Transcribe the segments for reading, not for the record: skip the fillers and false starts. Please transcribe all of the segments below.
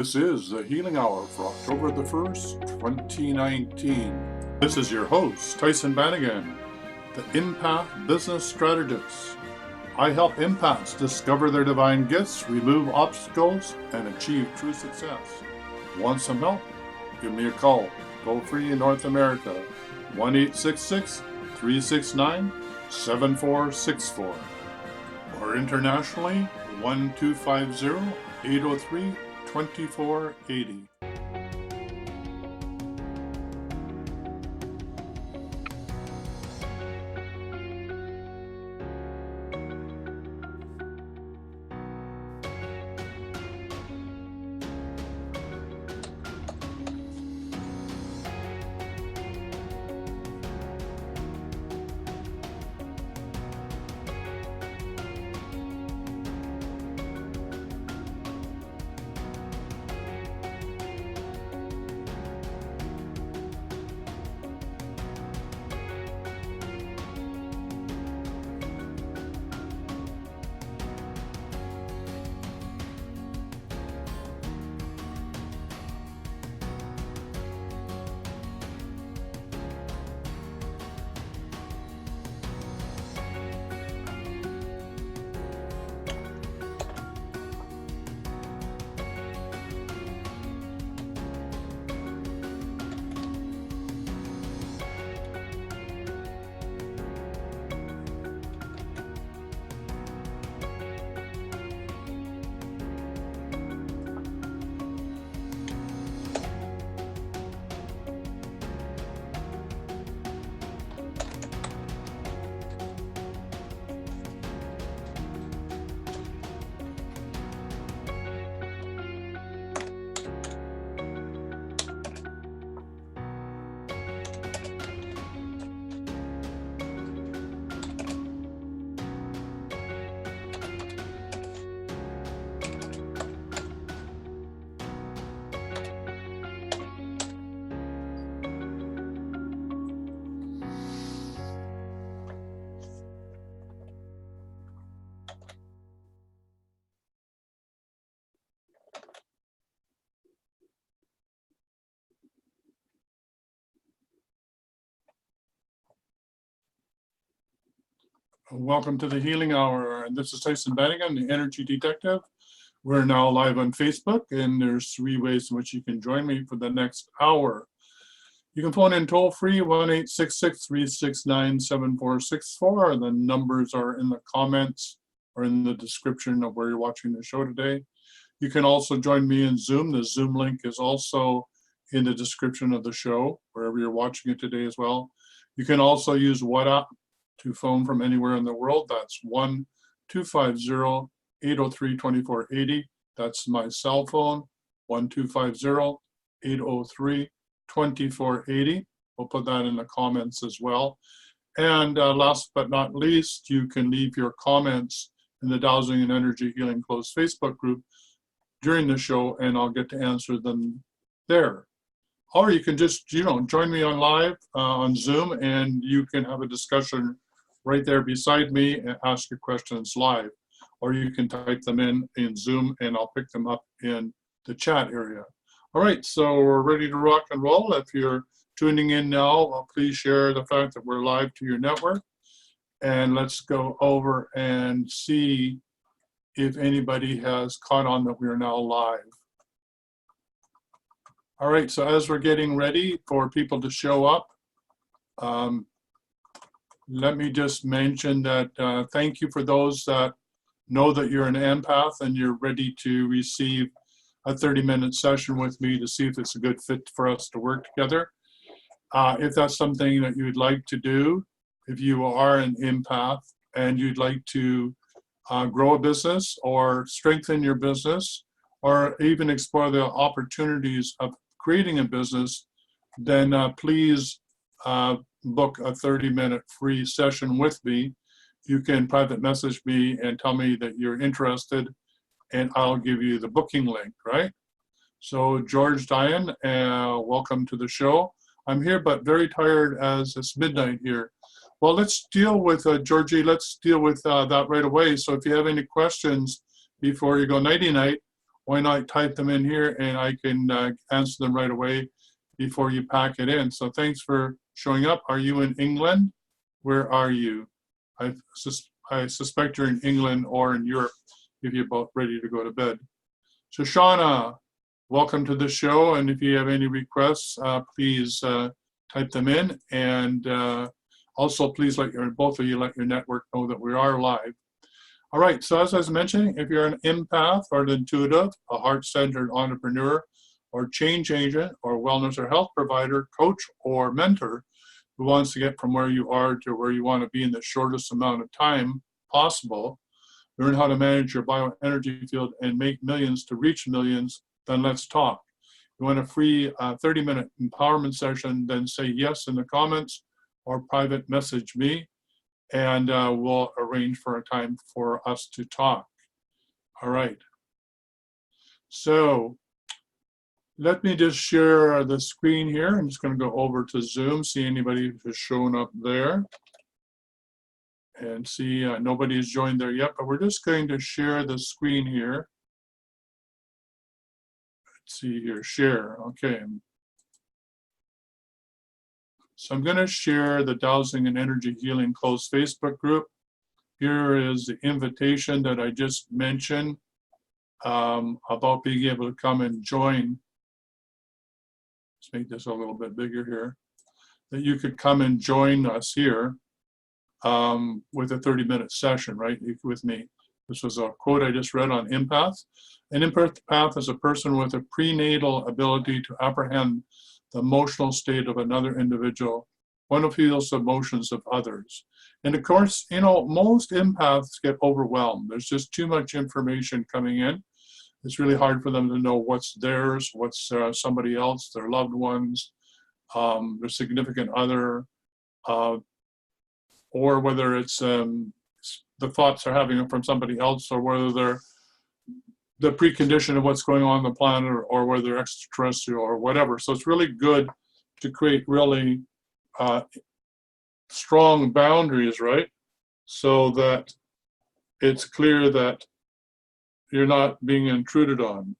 This is the Healing Hour for October the 1st, 2019. This is your host, Tyhson Banighen, the Empath Business Strategist. I help empaths discover their divine gifts, remove obstacles, and achieve true success. Want some help? Give me a call. Toll free in North America, 1-866-369-7464. Or internationally, 1-250-803-2480. Welcome to the Healing Hour, and this is Tyhson Banighen, the Energy Detective. We're now live on Facebook, and there's 3 ways in which you can join me for the next hour. You can phone in toll-free, 1-866-369-7464. The numbers are in the comments or in the description of where you're watching the show today. You can also join me in Zoom. The Zoom link is also in the description of the show, wherever you're watching it today as well. You can also use WhatsApp to phone from anywhere in the world. That's 1-250-803-2480. That's my cell phone, 1-250-803-2480. We'll put that in the comments as well. And last but not least, you can leave your comments in the Dowsing and Energy Healing Closed Facebook group during the show, and I'll get to answer them there. Or you can just, join me on live on Zoom, and you can have a discussion right there beside me and ask your questions live. Or you can type them in Zoom, and I'll pick them up in the chat area. All right, so we're ready to rock and roll. If you're tuning in now, please share the fact that we're live to your network. And let's go over and see if anybody has caught on that we are now live. All right, so as we're getting ready for people to show up, let me just mention that thank you for those that know that you're an empath and you're ready to receive a 30-minute session with me to see if it's a good fit for us to work together. If that's something that you'd like to do, if you are an empath and you'd like to grow a business or strengthen your business or even explore the opportunities of creating a business, then please book a 30-minute free session with me. You can private message me and tell me that you're interested, and I'll give you the booking link, right? So George Diane, welcome to the show. I'm here but very tired as it's midnight here. Well, let's deal with, Georgie, let's deal with that right away. So if you have any questions before you go nighty-night, why not type them in here and I can answer them right away before you pack it in. So thanks for showing up. Are you in England? Where are you? I suspect you're in England or in Europe if you're about ready to go to bed. Shoshana, welcome to the show. And if you have any requests, please type them in. And also, please let both of you let your network know that we are live. All right, so as I was mentioning, if you're an empath or an intuitive, a heart-centered entrepreneur, or change agent, or wellness or health provider, coach, or mentor who wants to get from where you are to where you want to be in the shortest amount of time possible, learn how to manage your bioenergy field and make millions to reach millions, then let's talk. You want a free 30-minute empowerment session, then say yes in the comments or private message me, and we'll arrange for a time for us to talk. All right. So let me just share the screen here. I'm just going to go over to Zoom, see anybody who's shown up there. And see, nobody has joined there yet, but we're just going to share the screen here. Let's see here, share, okay. So I'm gonna share the Dowsing and Energy Healing closed Facebook group. Here is the invitation that I just mentioned about being able to come and join. Let's make this a little bit bigger here. That you could come and join us here with a 30-minute session, right, with me. This was a quote I just read on empaths. An empath is a person with a prenatal ability to apprehend the emotional state of another individual, one who feels the emotions of others. And of course, you know, most empaths get overwhelmed. There's just too much information coming in. It's really hard for them to know what's theirs, what's somebody else, their loved ones, their significant other, or whether it's the thoughts they're having from somebody else, or whether they're the precondition of what's going on the planet, or whether they're extraterrestrial or whatever. So it's really good to create really strong boundaries, right? So that it's clear that you're not being intruded on,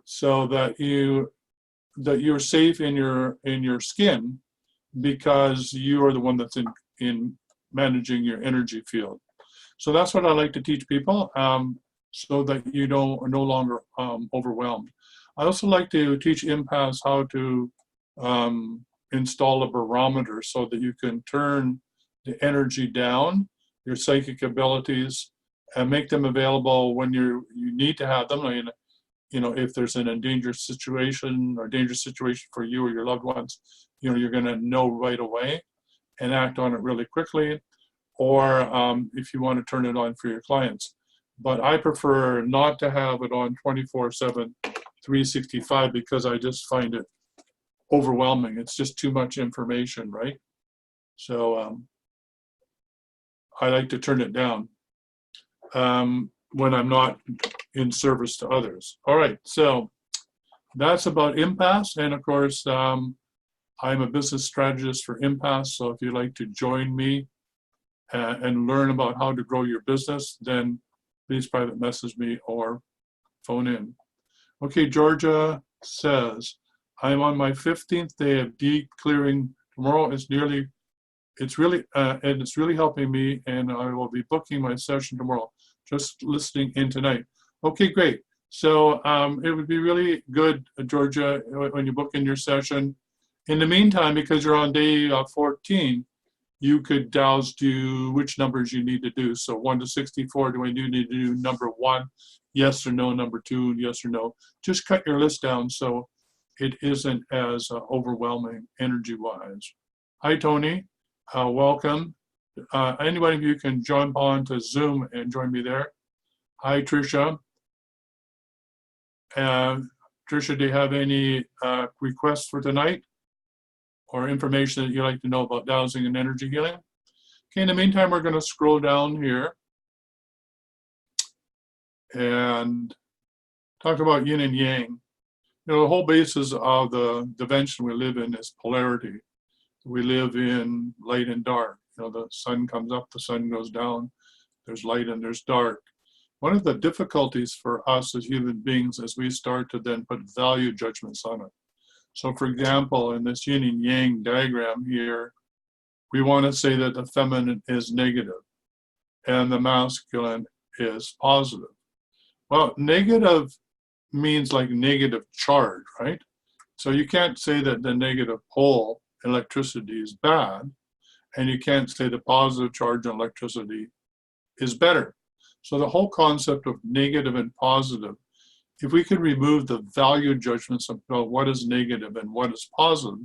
so that you're safe in your skin, because you are the one that's in managing your energy field. So that's what I like to teach people, so that you are no longer overwhelmed. I also like to teach empaths how to install a barometer so that you can turn the energy down, your psychic abilities, and make them available when you need to have them. You know, if there's an dangerous situation for you or your loved ones, you know, you're going to know right away and act on it really quickly. Or if you want to turn it on for your clients. But I prefer not to have it on 24/7, 365, because I just find it overwhelming. It's just too much information, right? So I like to turn it down when I'm not in service to others. All right, so that's about empaths. And of course, I'm a business strategist for empaths. So if you'd like to join me and learn about how to grow your business, then please private message me or phone in. Okay, Georgia says, I'm on my 15th day of deep clearing. Tomorrow is it's really helping me, and I will be booking my session tomorrow. Just listening in tonight. Okay, great. So it would be really good, Georgia, when you book in your session. In the meantime, because you're on day 14, you could douse to which numbers you need to do. So 1 to 64, do I need to do number 1? Yes or no. Number 2, yes or no. Just cut your list down so it isn't as overwhelming energy-wise. Hi, Tony. Welcome. Anybody of you can jump on to Zoom and join me there. Hi, Tricia. Tricia, do you have any requests for tonight or information that you'd like to know about dowsing and energy healing? Okay, in the meantime, we're going to scroll down here and talk about yin and yang. You know, the whole basis of the dimension we live in is polarity. We live in light and dark. You know, the sun comes up, the sun goes down. There's light and there's dark. one of the difficulties for us as human beings is we start to then put value judgments on it. So for example, in this yin and yang diagram here, we want to say that the feminine is negative and the masculine is positive. Well, negative means like negative charge, right? So you can't say that the negative pole electricity is bad, and you can't say the positive charge on electricity is better. So the whole concept of negative and positive, if we could remove the value judgments about what is negative and what is positive,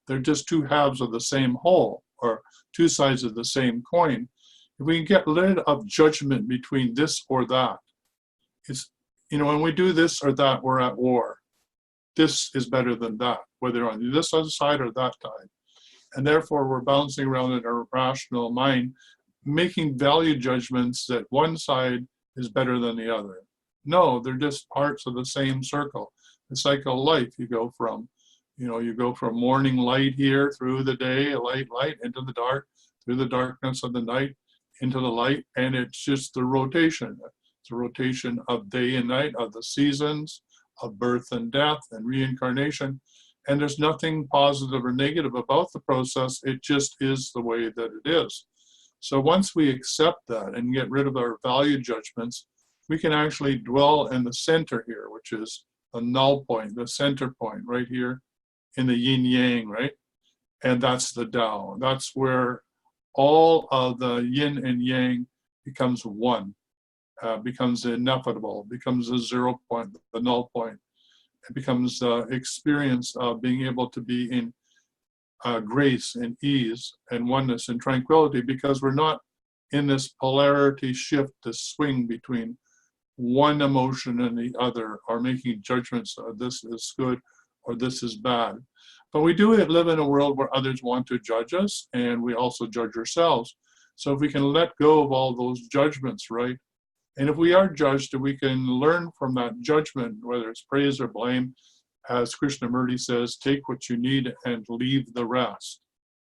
they're just two halves of the same whole, or two sides of the same coin. If we can get rid of judgment between this or that, it's, you know, when we do this or that, we're at war. This is better than that, whether on this other side or that side. And therefore, we're bouncing around in our rational mind, making value judgments that one side is better than the other. No, they're just parts of the same circle. The cycle of life, you go from, you know, you go from morning light here through the day, light, into the dark, through the darkness of the night, into the light, and it's just the rotation. It's a rotation of day and night, of the seasons, of birth and death and reincarnation. And there's nothing positive or negative about the process. It just is the way that it is. So once we accept that and get rid of our value judgments, we can actually dwell in the center here, which is the null point, the center point right here in the yin yang, right? And that's the Tao. That's where all of the yin and yang becomes one, becomes ineffable, becomes a 0 point, the null point. It becomes the experience of being able to be in grace and ease and oneness and tranquility, because we're not in this polarity shift, this swing between one emotion and the other, or making judgments of this is good or this is bad. But we do live in a world where others want to judge us, and we also judge ourselves. So if we can let go of all those judgments, right? And if we are judged, we can learn from that judgment, whether it's praise or blame. As Krishnamurti says, take what you need and leave the rest,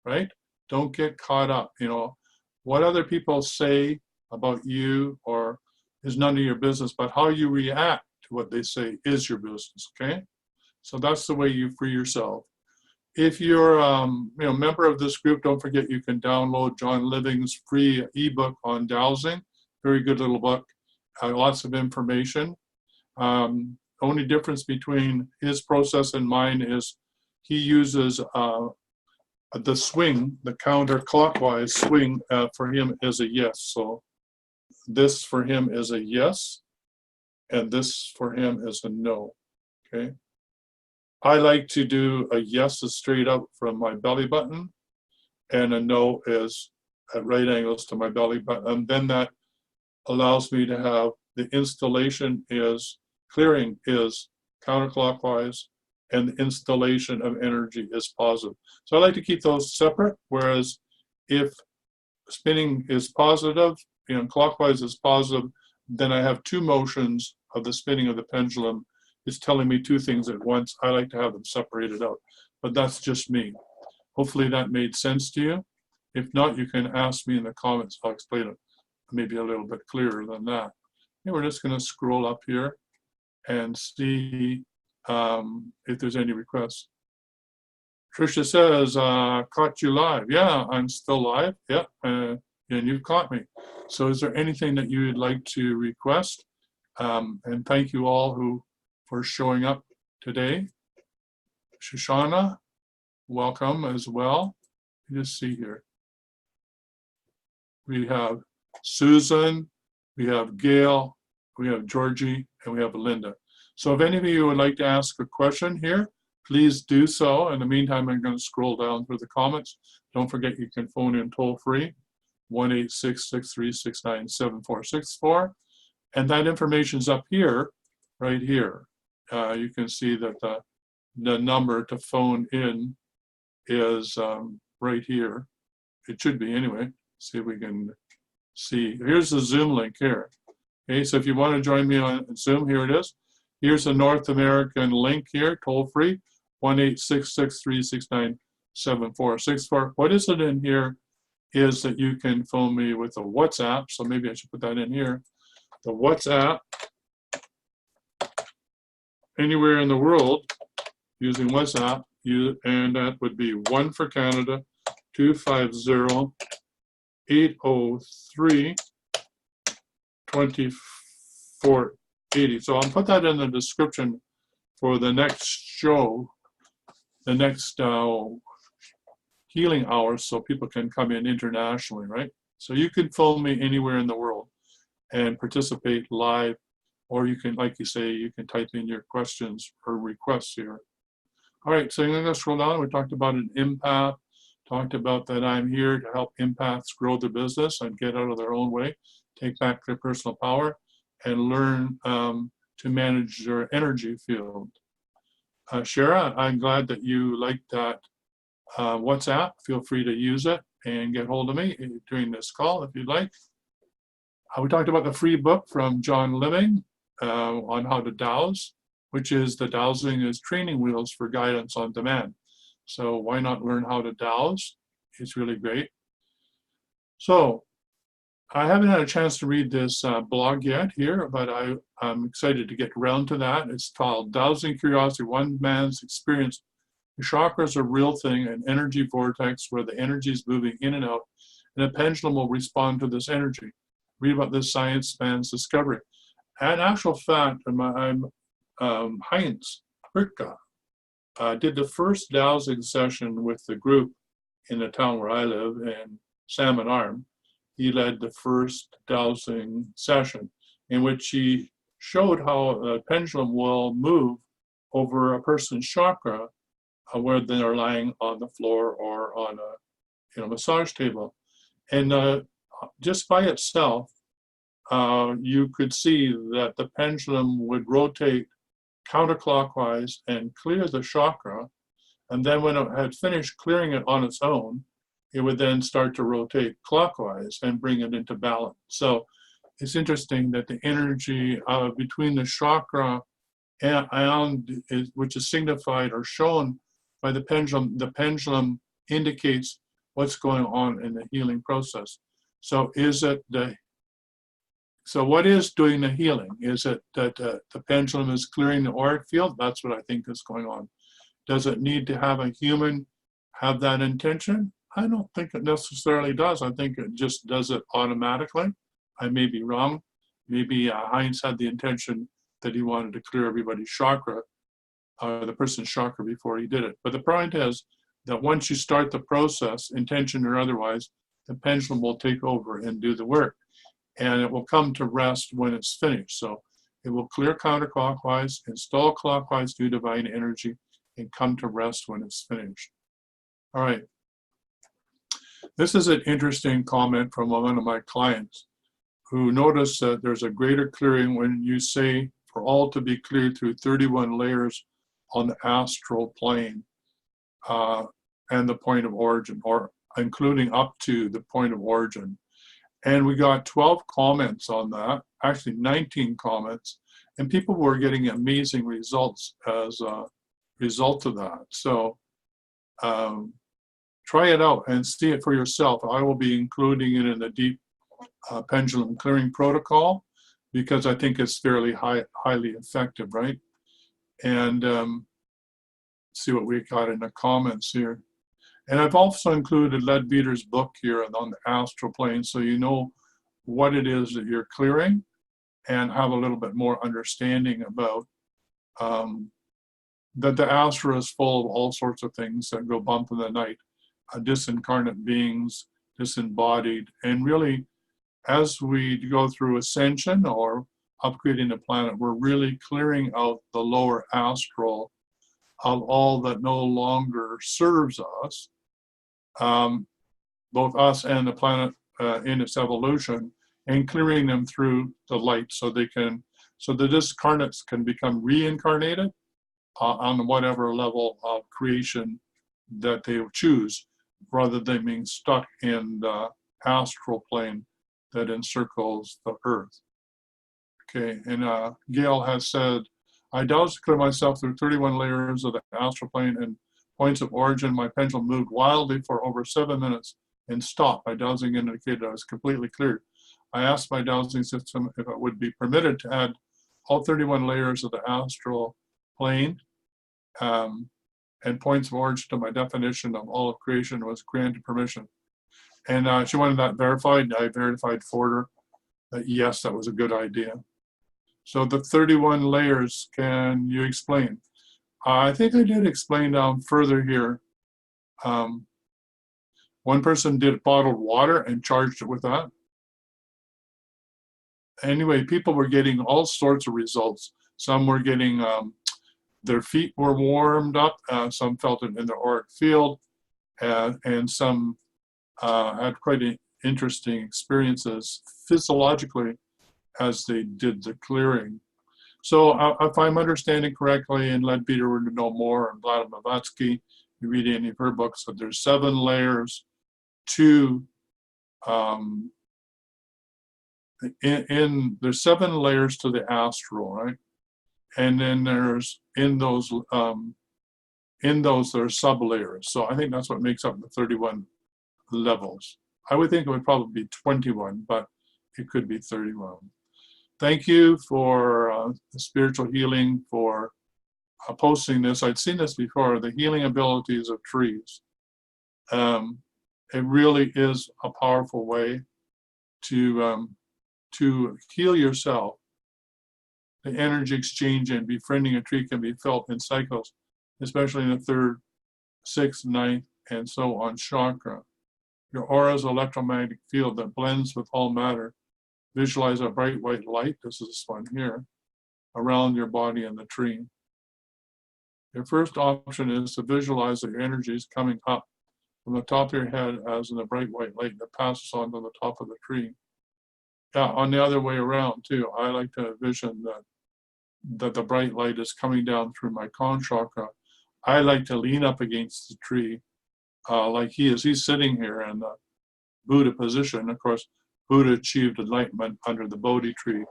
right? Don't get caught up. You know, what other people say about you or is none of your business, but how you react to what they say is your business, okay? So that's the way you free yourself. If you're you know, a member of this group, don't forget you can download John Living's free ebook on dowsing. Very good little book. Lots of information. Only difference between his process and mine is he uses the swing, the counterclockwise swing for him is a yes. So this for him is a yes, and this for him is a no, okay? I like to do a yes is straight up from my belly button, and a no is at right angles to my belly button. And then that allows me to have the installation is, clearing is counterclockwise, and the installation of energy is positive. So I like to keep those separate, whereas if spinning is positive, you know, clockwise is positive, then I have two motions of the spinning of the pendulum. It's telling me two things at once. I like to have them separated out, but that's just me. Hopefully that made sense to you. If not, you can ask me in the comments. I'll explain it maybe a little bit clearer than that. And we're just going to scroll up here and see if there's any requests. Tricia says, caught you live. Yeah, I'm still live. Yeah, and you've caught me. So is there anything that you would like to request? And thank you all for showing up today. Shoshana, welcome as well. Just see here. We have Susan, we have Gail, we have Georgie, and we have Linda. So if any of you would like to ask a question here, please do so. In the meantime, I'm going to scroll down through the comments. Don't forget you can phone in toll free, 1-866-369-7464. And that information is up here, right here. You can see that the number to phone in is right here. It should be anyway. See if we can see. Here's the Zoom link here. Okay, so if you want to join me on Zoom, here it is. Here's the North American link here, toll free, 1-866-369-7464. What is it in here is that you can phone me with a WhatsApp, so maybe I should put that in here. the WhatsApp anywhere in the world using WhatsApp, and that would be 1 for Canada, 250-803-2480. So I'll put that in the description for the next show, the next healing hours, so people can come in internationally, right? So you can phone me anywhere in the world and participate live, or you can, like you say, you can type in your questions or requests here. All right, so I'm going to scroll down. We talked about an empath, talked about that I'm here to help empaths grow their business and get out of their own way, take back their personal power, and learn to manage their energy field. Shara, I'm glad that you liked that WhatsApp. Feel free to use it and get hold of me during this call if you'd like. We talked about the free book from John Living on how to dowse, which is the Dowsing is training wheels for guidance on demand. So why not learn how to dowse? It's really great. So I haven't had a chance to read this blog yet here, but I'm excited to get around to that. It's called Dowsing Curiosity, One Man's Experience. The chakras are a real thing, an energy vortex where the energy is moving in and out, and a pendulum will respond to this energy. Read about this science man's discovery. And actual fact, Heinz Ricka did the first dowsing session with the group in the town where I live in Salmon Arm. He led the first dowsing session in which he showed how a pendulum will move over a person's chakra where they're lying on the floor or on a massage table. And just by itself, you could see that the pendulum would rotate counterclockwise and clear the chakra. And then when it had finished clearing it on its own, it would then start to rotate clockwise and bring it into balance. So it's interesting that the energy between the chakra and which is signified or shown by the pendulum indicates what's going on in the healing process. So what is doing the healing? Is it that the pendulum is clearing the auric field? That's what I think is going on. Does it need to have a human have that intention? I don't think it necessarily does. I think it just does it automatically. I may be wrong. Maybe Heinz had the intention that he wanted to clear everybody's chakra, the person's chakra, before he did it. But the point is that once you start the process, intention or otherwise, the pendulum will take over and do the work. And it will come to rest when it's finished. So it will clear counterclockwise, install clockwise through divine energy, and come to rest when it's finished. All right. This is an interesting comment from one of my clients who noticed that there's a greater clearing when you say for all to be cleared through 31 layers on the astral plane and the point of origin, or including up to the point of origin. And we got 12 comments on that, actually 19 comments, and people were getting amazing results as a result of that. So try it out and see it for yourself. I will be including it in the deep pendulum clearing protocol because I think it's fairly highly effective, right? And see what we got in the comments here. And I've also included Leadbeater's book here on the astral plane, so you know what it is that you're clearing and have a little bit more understanding about that the astral is full of all sorts of things that go bump in the night, disincarnate beings, disembodied, and really, as we go through ascension or upgrading the planet, we're really clearing out the lower astral of all that no longer serves us, both us and the planet in its evolution, and clearing them through the light so the discarnates can become reincarnated on whatever level of creation that they choose, rather than being stuck in the astral plane that encircles the earth. Okay, and Gail has said, I dowsed to clear myself through 31 layers of the astral plane and points of origin. My pendulum moved wildly for over 7 minutes and stopped. My dowsing indicated I was completely cleared. I asked my dowsing system if it would be permitted to add all 31 layers of the astral plane, and points of origin to my definition of all of creation was granted permission. And she wanted that verified. I verified for her that yes, that was a good idea. So the 31 layers, can you explain? I think I did explain down further here. One person did bottled water and charged it with that. Anyway, people were getting all sorts of results. Some were getting, their feet were warmed up. Some felt it in their auric field. And some had quite interesting experiences physiologically as they did the clearing. So if I'm understanding correctly, and Leadbeater would know more, and Vladimir Blavatsky, you read any of her books, that there's 7 layers to, there's 7 layers to the astral, right? And then there's, in those there's sub-layers. So I think that's what makes up the 31 levels. I would think it would probably be 21, but it could be 31. Thank you for the spiritual healing, for posting this. I'd seen this before, the healing abilities of trees. It really is a powerful way to heal yourself. The energy exchange and befriending a tree can be felt in cycles, especially in the 3rd, 6th, 9th, and so on chakra. Your aura's electromagnetic field that blends with all matter. Visualize a bright white light, this is this one here, around your body and the tree. Your first option is to visualize that your energy is coming up from the top of your head as in a bright white light that passes on to the top of the tree. Yeah, on the other way around too. I like to envision that the bright light is coming down through my crown chakra. I like to lean up against the tree like he is. He's sitting here in the Buddha position. Of course, Buddha achieved enlightenment under the Bodhi tree.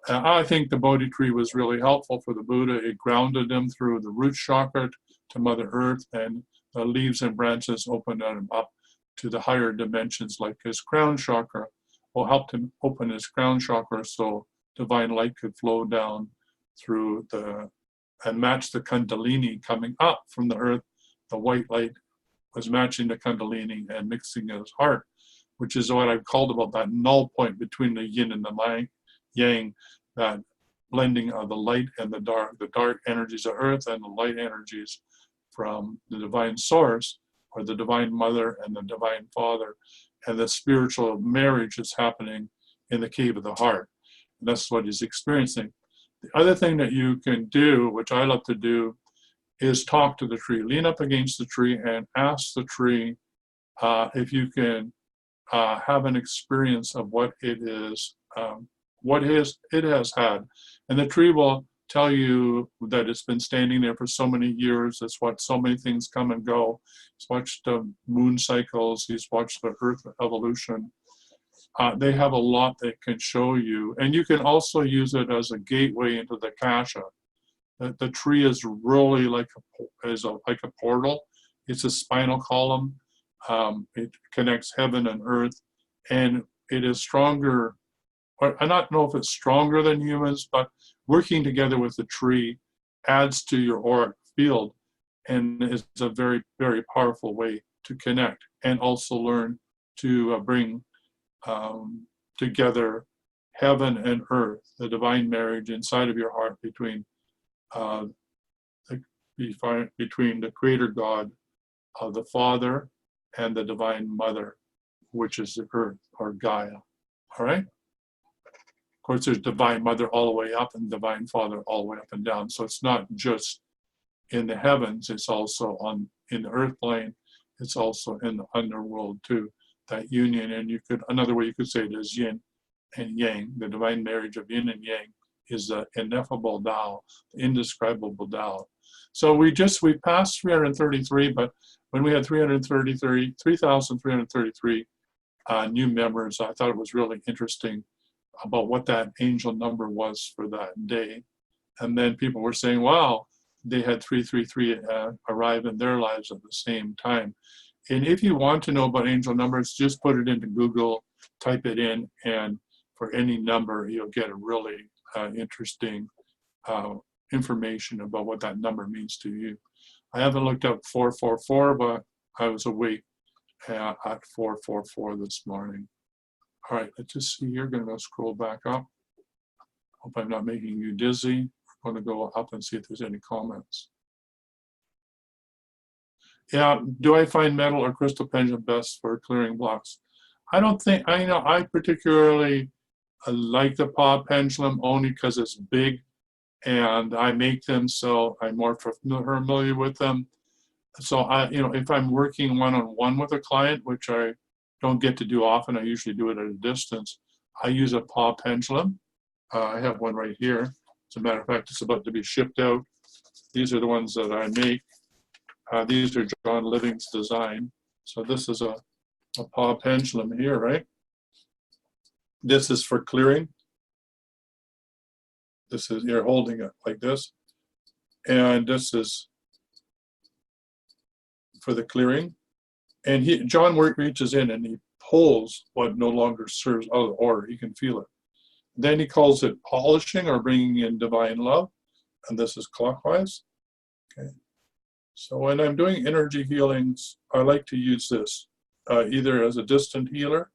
I think the Bodhi tree was really helpful for the Buddha. It grounded him through the root chakra to Mother Earth, and the leaves and branches opened him up to the higher dimensions, like his crown chakra will help him open his crown chakra so divine light could flow down through and match the Kundalini coming up from the earth. The white light was matching the Kundalini and mixing in his heart, which is what I've called about that null point between the yin and the yang, that blending of the light and the dark energies of earth and the light energies from the divine source, or the divine mother and the divine father. And the spiritual marriage is happening in the cave of the heart. And that's what he's experiencing. The other thing that you can do, which I love to do, is talk to the tree. Lean up against the tree and ask the tree if you can have an experience of what it is, it has had. And the tree will tell you that it's been standing there for so many years. It's watched so many things come and go. He's watched the moon cycles. He's watched the earth evolution. They have a lot they can show you. And you can also use it as a gateway into the Kasha. The tree is really like a portal. It's a spinal column. It connects heaven and earth. And it is stronger. I don't know if it's stronger than humans, but working together with the tree adds to your auric field and is a very, very powerful way to connect and also learn to bring together heaven and earth, the divine marriage inside of your heart between the Creator God, the Father, and the Divine Mother, which is the earth, or Gaia. All right? Of course, there's Divine Mother all the way up and Divine Father all the way up and down. So it's not just in the heavens, it's also in the earth plane. It's also in the underworld too, that union. And another way you could say it is yin and yang. The divine marriage of yin and yang is the ineffable Tao, the indescribable Tao. So we passed 333, but when we had 3,333 new members, I thought it was really interesting about what that angel number was for that day. And then people were saying, wow, they had 333 arrive in their lives at the same time. And if you want to know about angel numbers, just put it into Google, type it in, and for any number, you'll get a really interesting information about what that number means to you. I haven't looked up 444, but I was awake at 444 this morning. All right, let's just see here. Going to go scroll back up. Hope I'm not making you dizzy. I'm going to go up and see if there's any comments. Yeah, do I find metal or crystal pendulum best for clearing blocks? I don't think, I particularly like the paw pendulum only because it's big and I make them, so I'm more familiar with them. So if I'm working one-on-one with a client, which I don't get to do often, I usually do it at a distance, I use a paw pendulum. I have one right here. As a matter of fact, it's about to be shipped out. These are the ones that I make. These are John Living's design. So this is a paw pendulum here, right? This is for clearing. This is, you're holding it like this. And this is for the clearing. And John reaches in and he pulls what no longer serves out of order. You can feel it. Then he calls it polishing or bringing in divine love. And this is clockwise. Okay. So when I'm doing energy healings, I like to use this either as a distant healer.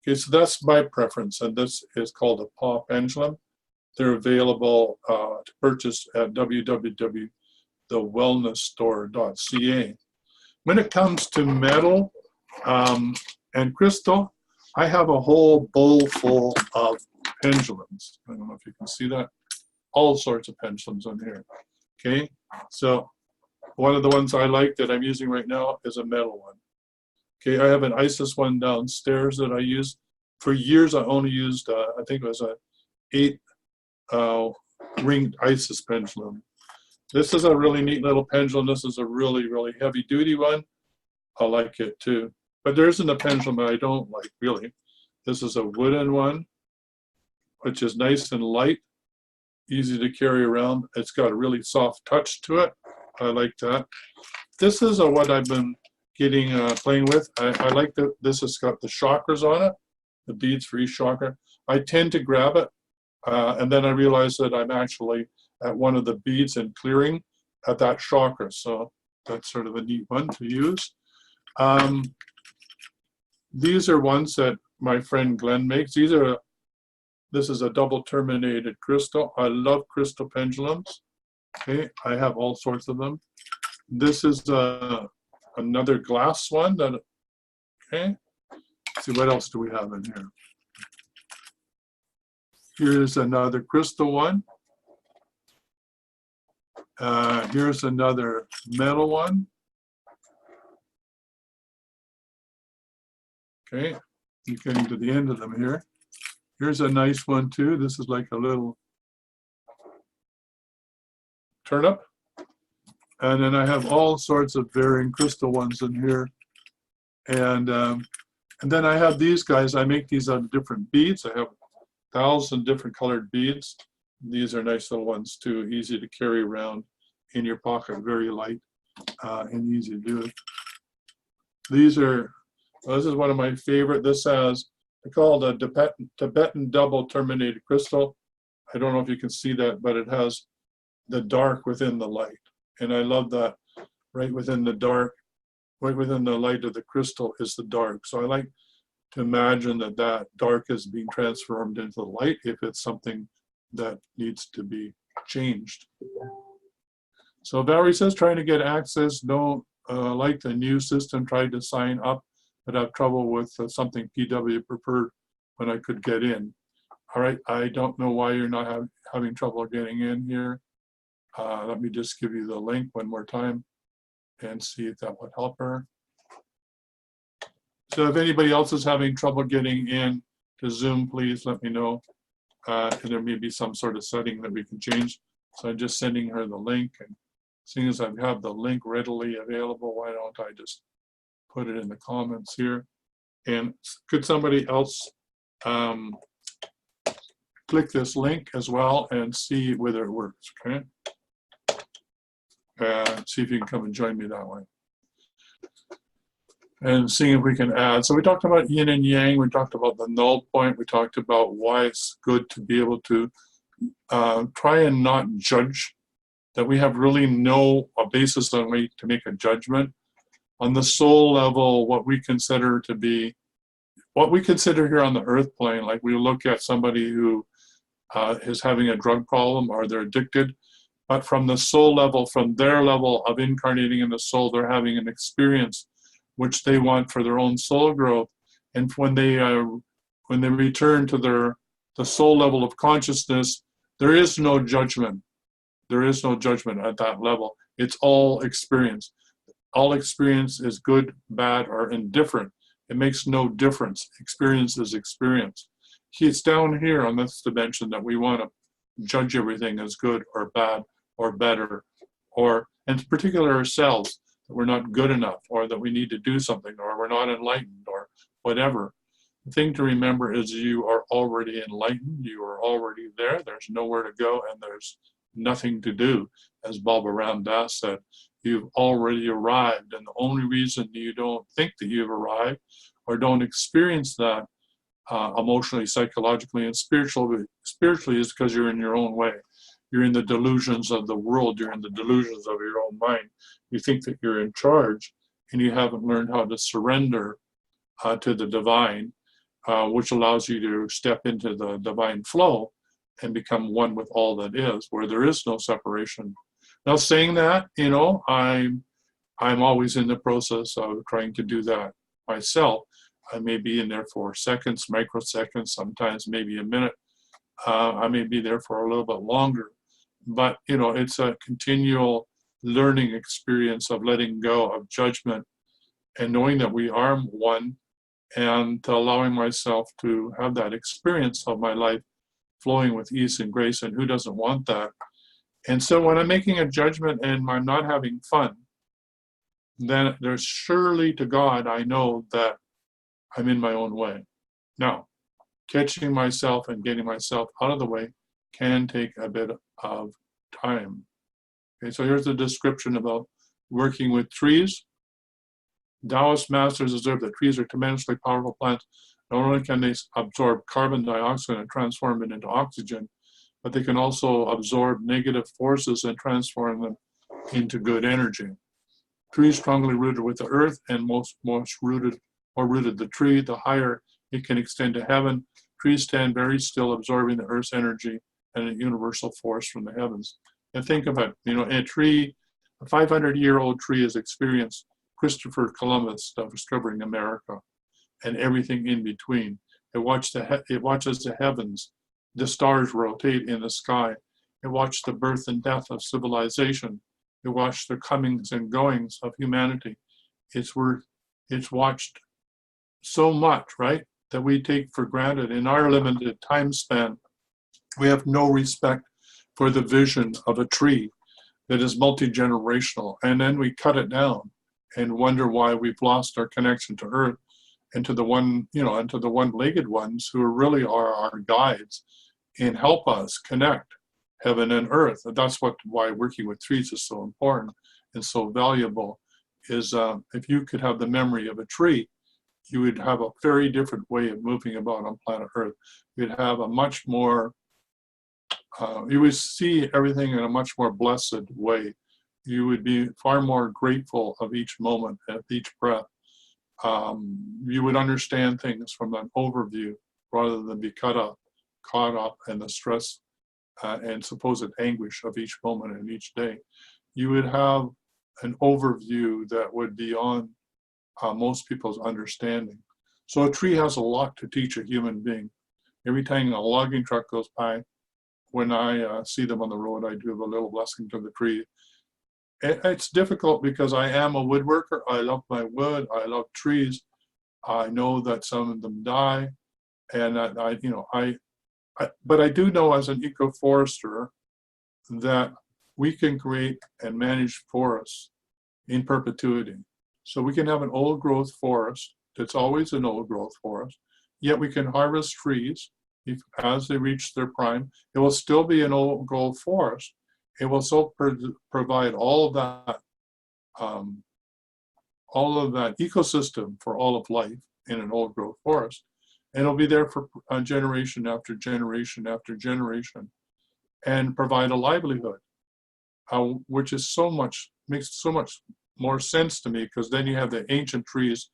Okay, so that's my preference. And this is called a paw pendulum. They're available to purchase at www.thewellnessstore.ca. When it comes to metal and crystal, I have a whole bowl full of pendulums. I don't know if you can see that. All sorts of pendulums on here. Okay, so one of the ones I like that I'm using right now is a metal one. Okay, I have an Isis one downstairs that I use. For years, I only used, I think it was a 8-ringed Isis pendulum. This is a really neat little pendulum. This is a really, really heavy duty one. I like it too. But there isn't a pendulum that I don't like, really. This is a wooden one, which is nice and light, easy to carry around. It's got a really soft touch to it. I like that. This is what I've been getting playing with. I like that this has got the chakras on it, the beads for each chakra. I tend to grab it, and then I realize that I'm actually at one of the beads and clearing at that chakra. So that's sort of a neat one to use. These are ones that my friend Glenn makes. This is a double terminated crystal. I love crystal pendulums. Okay, I have all sorts of them. This is another glass one that, okay. Let's see, what else do we have in here? Here's another crystal one. Here's another metal one. Okay, you're getting to the end of them here. Here's a nice one too. This is like a little turnip. And then I have all sorts of varying crystal ones in here. And then I have these guys. I make these out of different beads. I have 1,000 different colored beads. These are nice little ones too, easy to carry around in your pocket, very light and easy to do it. These are, well, this is one of my favorite. This has, I call it a Tibetan double terminated crystal. I don't know if you can see that, but it has the dark within the light. And I love that right within the dark, right within the light of the crystal is the dark. So I like to imagine that that dark is being transformed into the light if it's something that needs to be changed. So Valerie says, trying to get access, don't like the new system, tried to sign up, but have trouble with something PW preferred when I could get in. All right, I don't know why you're not having trouble getting in here. Let me just give you the link one more time and see if that would help her. So if anybody else is having trouble getting in to Zoom, please let me know. There may be some sort of setting that we can change. So I'm just sending her the link, and seeing as I have the link readily available, why don't I just put it in the comments here? And could somebody else click this link as well and see whether it works, okay? See if you can come and join me that way. and seeing if we can add. So we talked about yin and yang, we talked about the null point, we talked about why it's good to be able to try and not judge, that we have really no basis on which to make a judgment. On the soul level, what we consider to be, what we consider here on the earth plane, like we look at somebody who is having a drug problem or they're addicted, but from the soul level, from their level of incarnating in the soul, they're having an experience which they want for their own soul growth. And when they return to the soul level of consciousness, there is no judgment. There is no judgment at that level. It's all experience. All experience is good, bad, or indifferent. It makes no difference. Experience is experience. It's down here on this dimension that we want to judge everything as good or bad or better, or, in particular, ourselves, that we're not good enough, or that we need to do something, or we're not enlightened, or whatever. The thing to remember is you are already enlightened. You are already there. There's nowhere to go, and there's nothing to do. As Baba Ram Das said, you've already arrived, and the only reason you don't think that you've arrived or don't experience that emotionally, psychologically, and spiritually is because you're in your own way. You're in the delusions of the world. You're in the delusions of your own mind. You think that you're in charge, and you haven't learned how to surrender to the divine, which allows you to step into the divine flow and become one with all that is, where there is no separation. Now, saying that, you know, I'm always in the process of trying to do that myself. I may be in there for seconds, microseconds, sometimes maybe a minute. I may be there for a little bit longer. But, you know, it's a continual learning experience of letting go of judgment and knowing that we are one, and allowing myself to have that experience of my life flowing with ease and grace. And who doesn't want that? And so when I'm making a judgment and I'm not having fun, then there's surely to God, I know that I'm in my own way. Now, catching myself and getting myself out of the way can take a bit of time. Okay, so here's a description about working with trees. Taoist masters observe that trees are tremendously powerful plants. Not only can they absorb carbon dioxide and transform it into oxygen, but they can also absorb negative forces and transform them into good energy. Trees strongly rooted with the earth, and more rooted the tree, the higher it can extend to heaven. Trees stand very still, absorbing the earth's energy and a universal force from the heavens. And think of it, you know, a 500-year-old tree has experienced Christopher Columbus discovering America and everything in between. It watches the heavens, the stars rotate in the sky. It watched the birth and death of civilization. It watched the comings and goings of humanity. It's watched so much, right, that we take for granted. In our limited time span, we have no respect for the vision of a tree that is multi-generational. And then we cut it down and wonder why we've lost our connection to earth and to the one, you know, and to the one-legged ones who really are our guides and help us connect heaven and earth. And that's why working with trees is so important and so valuable, is if you could have the memory of a tree, you would have a very different way of moving about on planet Earth. You'd have a much more, you would see everything in a much more blessed way. You would be far more grateful of each moment, of each breath. You would understand things from an overview rather than be caught up in the stress and supposed anguish of each moment and each day. You would have an overview that would be on most people's understanding. So a tree has a lot to teach a human being. Every time a logging truck goes by, when I see them on the road, I do a little blessing to the tree. It's difficult because I am a woodworker. I love my wood. I love trees. I know that some of them die, and but I do know as an eco-forester that we can create and manage forests in perpetuity. So we can have an old growth forest that's always an old growth forest, yet we can harvest trees as they reach their prime. It will still be an old growth forest. It will still provide all of that all of that ecosystem for all of life in an old growth forest. And it'll be there for generation after generation after generation and provide a livelihood, which is makes so much more sense to me, because then you have the ancient trees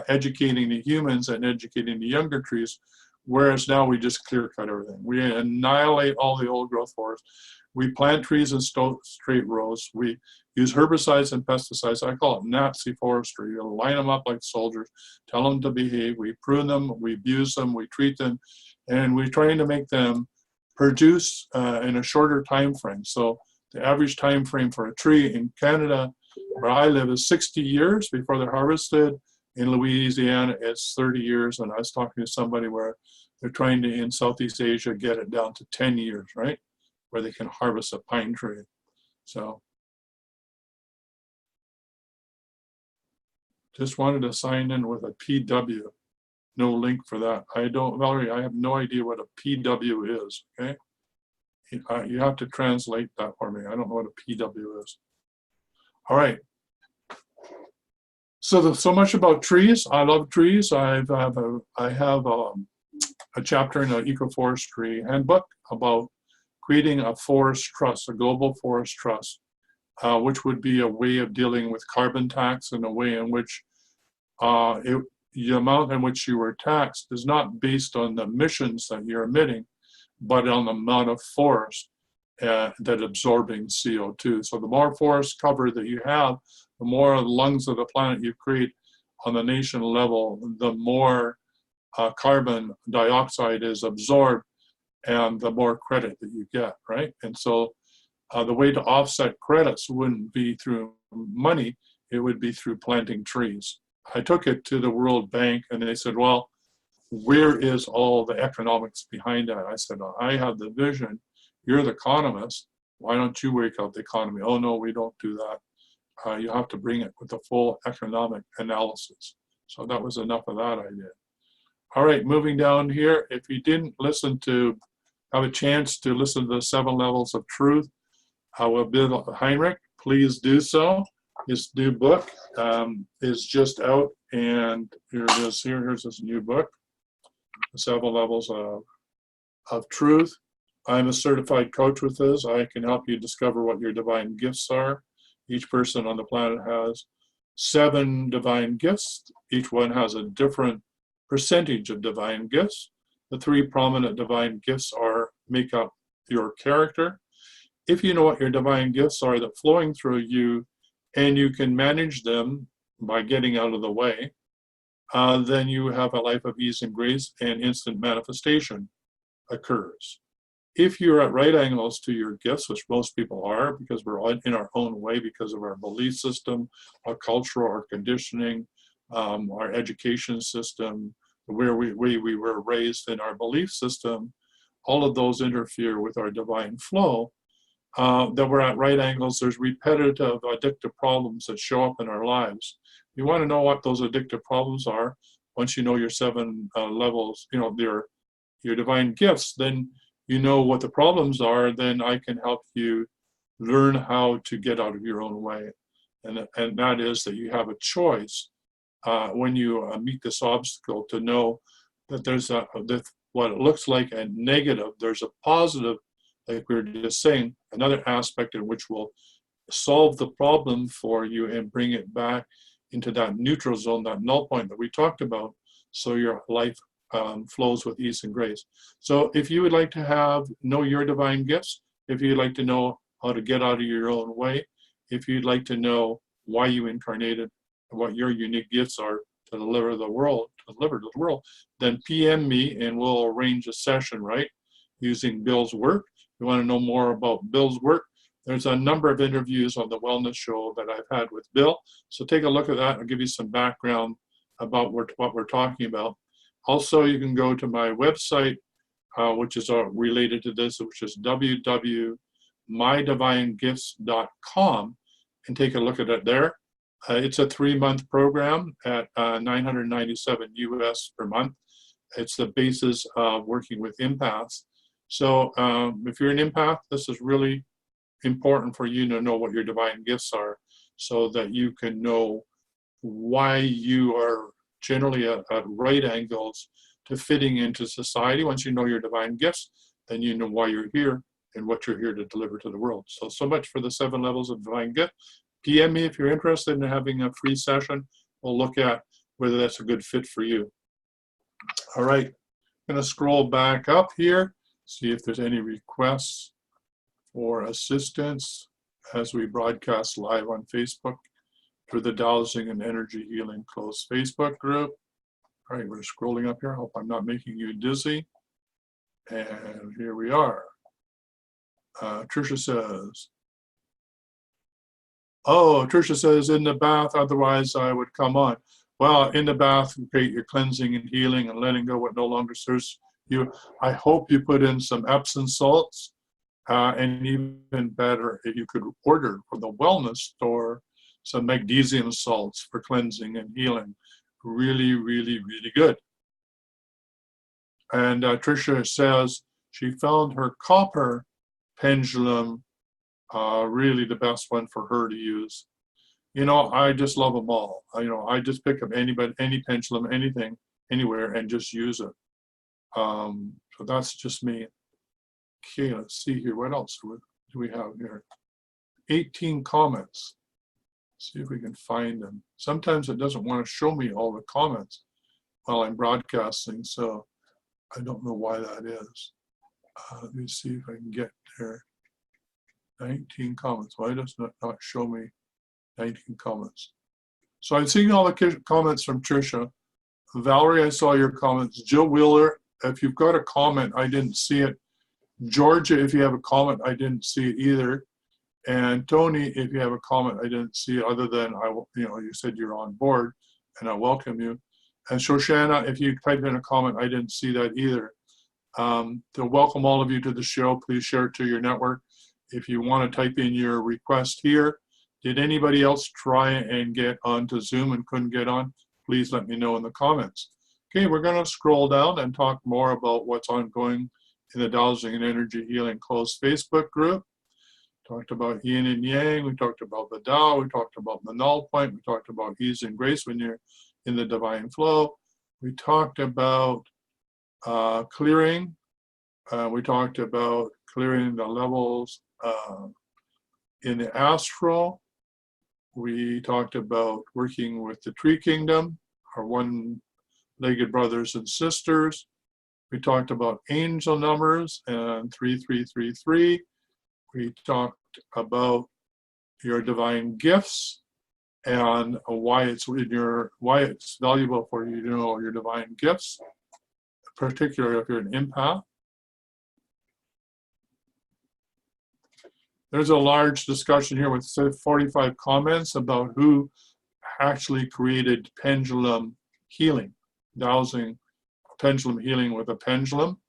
educating the humans and educating the younger trees, whereas now we just clear cut everything. We annihilate all the old growth forests. We plant trees in straight rows. We use herbicides and pesticides. I call it Nazi forestry. You line them up like soldiers, tell them to behave. We prune them, we abuse them, we treat them, and we're trying to make them produce in a shorter time frame. So the average time frame for a tree in Canada, where I live, is 60 years before they're harvested. In Louisiana, it's 30 years. And I was talking to somebody where they're trying to, in Southeast Asia, get it down to 10 years, right? Where they can harvest a pine tree. So just wanted to sign in with a PW. No link for that. Valerie, I have no idea what a PW is, okay? You have to translate that for me. I don't know what a PW is. All right. So much about trees. I love trees. I have a chapter in an ecoforestry handbook about creating a forest trust, a global forest trust, which would be a way of dealing with carbon tax in a way in which the amount in which you are taxed is not based on the emissions that you're emitting, but on the amount of forest that absorbing CO2. So the more forest cover that you have, the more lungs of the planet you create on the nation level, the more carbon dioxide is absorbed and the more credit that you get, right? And so the way to offset credits wouldn't be through money, it would be through planting trees. I took it to the World Bank and they said, well, where is all the economics behind that? I said, I have the vision. You're the economist. Why don't you work out the economy? Oh, no, we don't do that. You have to bring it with a full economic analysis. So that was enough of that I did. All right, moving down here. If you didn't have a chance to listen to the 7 Levels of Truth with Bill Heinrich, please do so. His new book is just out, and here it is. Here's his new book, The 7 Levels of Truth. I'm a certified coach with this. I can help you discover what your divine gifts are. Each person on the planet has 7 divine gifts. Each one has a different percentage of divine gifts. The 3 prominent divine gifts make up your character. If you know what your divine gifts are that flowing through you, and you can manage them by getting out of the way, then you have a life of ease and grace, and instant manifestation occurs. If you're at right angles to your gifts, which most people are, because we're in our own way because of our belief system, our culture, our conditioning, our education system, way we were raised in our belief system, all of those interfere with our divine flow. That we're at right angles, there's repetitive addictive problems that show up in our lives. You want to know what those addictive problems are. Once you know your 7 levels, you know, your divine gifts, then you know what the problems are, then I can help you learn how to get out of your own way. And that is that you have a choice when you meet this obstacle to know that there's what it looks like a negative, there's a positive, like we were just saying, another aspect in which will solve the problem for you and bring it back into that neutral zone, that null point that we talked about, so your life flows with ease and grace. So if you would like to know your divine gifts, if you'd like to know how to get out of your own way, if you'd like to know why you incarnated and what your unique gifts are to deliver to the world, then PM me and we'll arrange a session, right, using Bill's work. If you want to know more about Bill's work, there's a number of interviews on the Wellness Show that I've had with Bill. So take a look at that. I'll give you some background about what we're talking about. Also, you can go to my website, which is related to this, which is www.mydivinegifts.com, and take a look at it there. It's a 3-month program at $997 US per month. It's the basis of working with empaths. So if you're an empath, this is really important for you to know what your divine gifts are, so that you can know why you are generally at right angles to fitting into society. Once you know your divine gifts, then you know why you're here and what you're here to deliver to the world. So much for the 7 levels of divine gift. PM me if you're interested in having a free session. We'll look at whether that's a good fit for you. All right, I'm going to scroll back up here, see if there's any requests for assistance as we broadcast live on Facebook through the Dowsing and Energy Healing closed Facebook group. All right, we're scrolling up here. I hope I'm not making you dizzy. And here we are. Tricia says, oh, Tricia says, in the bath, otherwise I would come on. Well, in the bath, you create your cleansing and healing and letting go what no longer serves you. I hope you put in some Epsom salts, and even better, if you could order from the wellness store some magnesium salts for cleansing and healing. Really, really, really good. And Tricia says she found her copper pendulum really the best one for her to use. You know, I just love them all. I just pick up any pendulum, anything, anywhere, and just use it. So that's just me. Okay, let's see here. What else do we have here? 18 comments. See if we can find them. Sometimes it doesn't want to show me all the comments while I'm broadcasting, so I don't know why that is. Let me see if I can get there. 19 comments. Why does it not show me 19 comments? So I'm seeing all the comments from Tricia. Valerie, I saw your comments. Jill Wheeler, if you've got a comment, I didn't see it. Georgia, if you have a comment, I didn't see it either. And Tony, if you have a comment, I didn't see it other than you said you're on board, and I welcome you. And Shoshana, if you typed in a comment, I didn't see that either. To welcome all of you to the show, please share it to your network. If you want to type in your request here, did anybody else try and get onto Zoom and couldn't get on? Please let me know in the comments. Okay, we're going to scroll down and talk more about what's ongoing in the Dowsing and Energy Healing closed Facebook group. Talked about yin and yang, we talked about the Tao, we talked about the null point, we talked about ease and grace when you're in the divine flow. We talked about clearing. We talked about clearing the levels in the astral. We talked about working with the tree kingdom, our one-legged brothers and sisters. We talked about angel numbers and 3333. We talked about your divine gifts and why it's valuable for you to know your divine gifts, particularly if you're an empath. There's a large discussion here with 45 comments about who actually created pendulum healing, dowsing pendulum healing with a pendulum.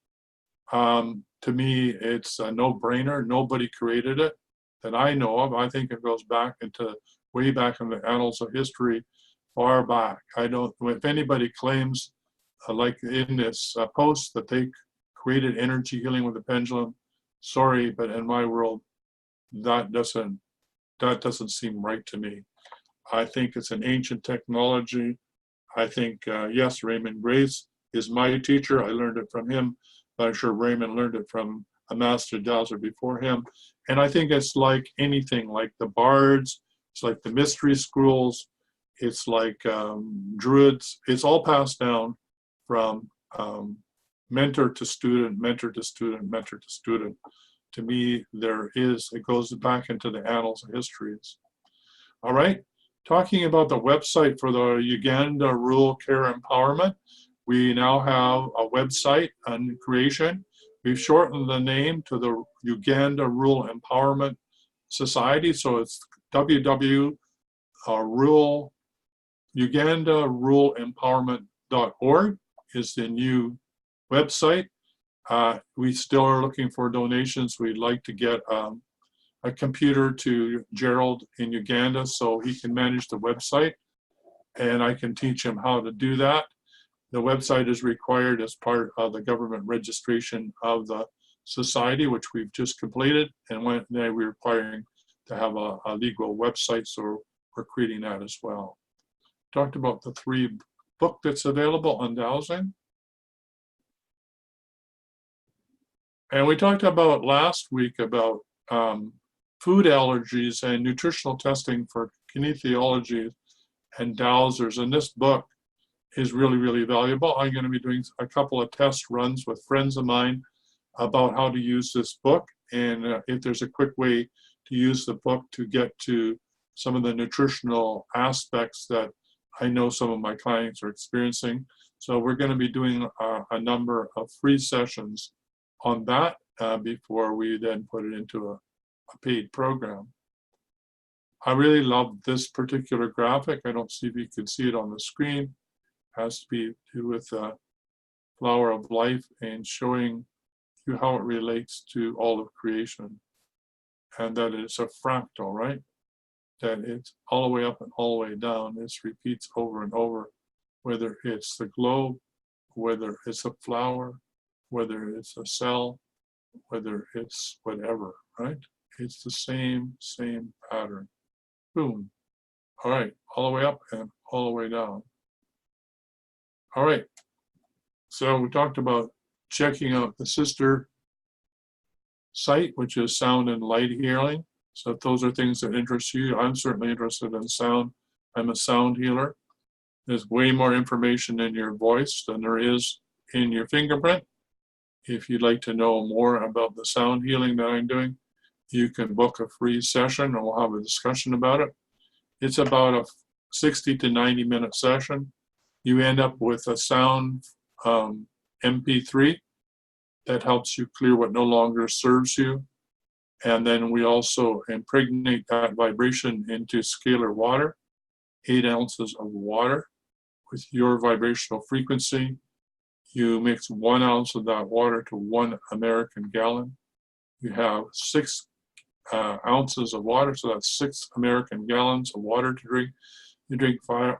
To me, it's a no-brainer. Nobody created it that I know of. I think it goes back into way back in the annals of history, far back. If anybody claims, like in this post, that they created energy healing with a pendulum, sorry, but in my world, that doesn't seem right to me. I think it's an ancient technology. I think, yes, Raymond Grace is my teacher. I learned it from him. But I'm sure Raymond learned it from a master dowser before him. And I think it's like anything, like the bards, it's like the mystery schools, it's like druids. It's all passed down from mentor to student, mentor to student, mentor to student. To me, it goes back into the annals of histories. All right, talking about the website for the Uganda Rural Care Empowerment. We now have a website and creation. We've shortened the name to the Uganda Rural Empowerment Society. So it's ugandaruralempowerment.org is the new website. We still are looking for donations. We'd like to get a computer to Gerald in Uganda so he can manage the website, and I can teach him how to do that. The website is required as part of the government registration of the society, which we've just completed, and we're requiring to have a legal website, so we're creating that as well. talked about the 3 book that's available on Dowsing. And we talked about last week about food allergies and nutritional testing for kinesiologists and Dowsers. And this book is really, really valuable. I'm going to be doing a couple of test runs with friends of mine about how to use this book. And if there's a quick way to use the book to get to some of the nutritional aspects that I know some of my clients are experiencing. So we're going to be doing a number of free sessions on that before we then put it into a paid program. I really love this particular graphic. I don't see if you can see it on the screen. It has to be to do with flower of life and showing you how it relates to all of creation. And that it's a fractal, right? That it's all the way up and all the way down. This repeats over and over, whether it's the globe, whether it's a flower, whether it's a cell, whether it's whatever, right? It's the same pattern. Boom. All right, all the way up and all the way down. All right, so we talked about checking out the sister site, which is sound and light healing. So if those are things that interest you, I'm certainly interested in sound. I'm a sound healer. There's way more information in your voice than there is in your fingerprint. If you'd like to know more about the sound healing that I'm doing, you can book a free session and we'll have a discussion about it. It's about a 60 to 90 minute session. You end up with a sound MP3 that helps you clear what no longer serves you. And then we also impregnate that vibration into scalar water, 8 ounces of water with your vibrational frequency. You mix 1 ounce of that water to 1 American gallon. You have 6 ounces of water, so that's 6 American gallons of water to drink. You drink 5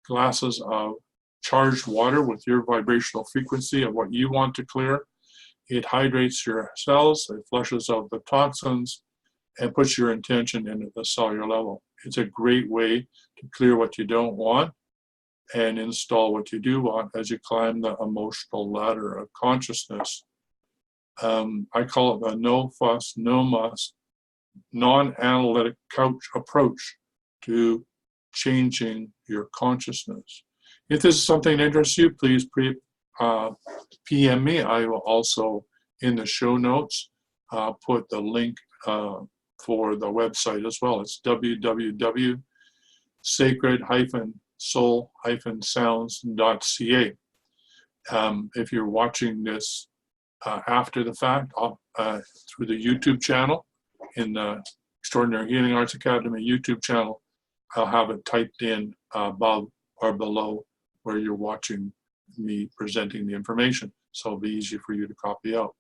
glasses of charged water with your vibrational frequency of what you want to clear. It hydrates your cells, it flushes out the toxins, and puts your intention into the cellular level. It's a great way to clear what you don't want and install what you do want as you climb the emotional ladder of consciousness. I call it the no fuss, no muss, non-analytic approach to changing your consciousness. If this is something that interests you, please PM me. I will also, in the show notes, put the link for the website as well. It's www.sacred-soul-sounds.ca. If you're watching this after the fact, through the YouTube channel, in the Extraordinary Healing Arts Academy YouTube channel, I'll have it typed in above or below where you're watching me presenting the information. So it'll be easy for you to copy out.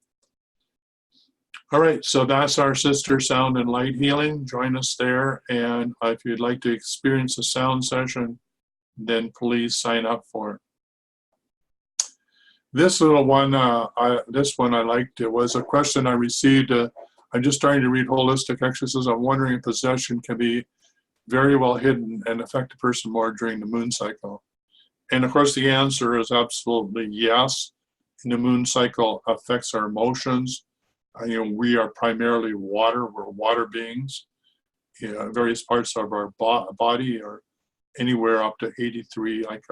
All right, so that's our sister sound and light healing. Join us there. And if you'd like to experience a sound session, then please sign up for it. This little one, this one I liked. It was a question I received. I'm just starting to read holistic exercises. I'm wondering if possession can be very well hidden and affect a person more during the moon cycle. And of course, the answer is absolutely yes. And the moon cycle affects our emotions. We are primarily water. We're water beings. Various parts of our body are anywhere up to 83, like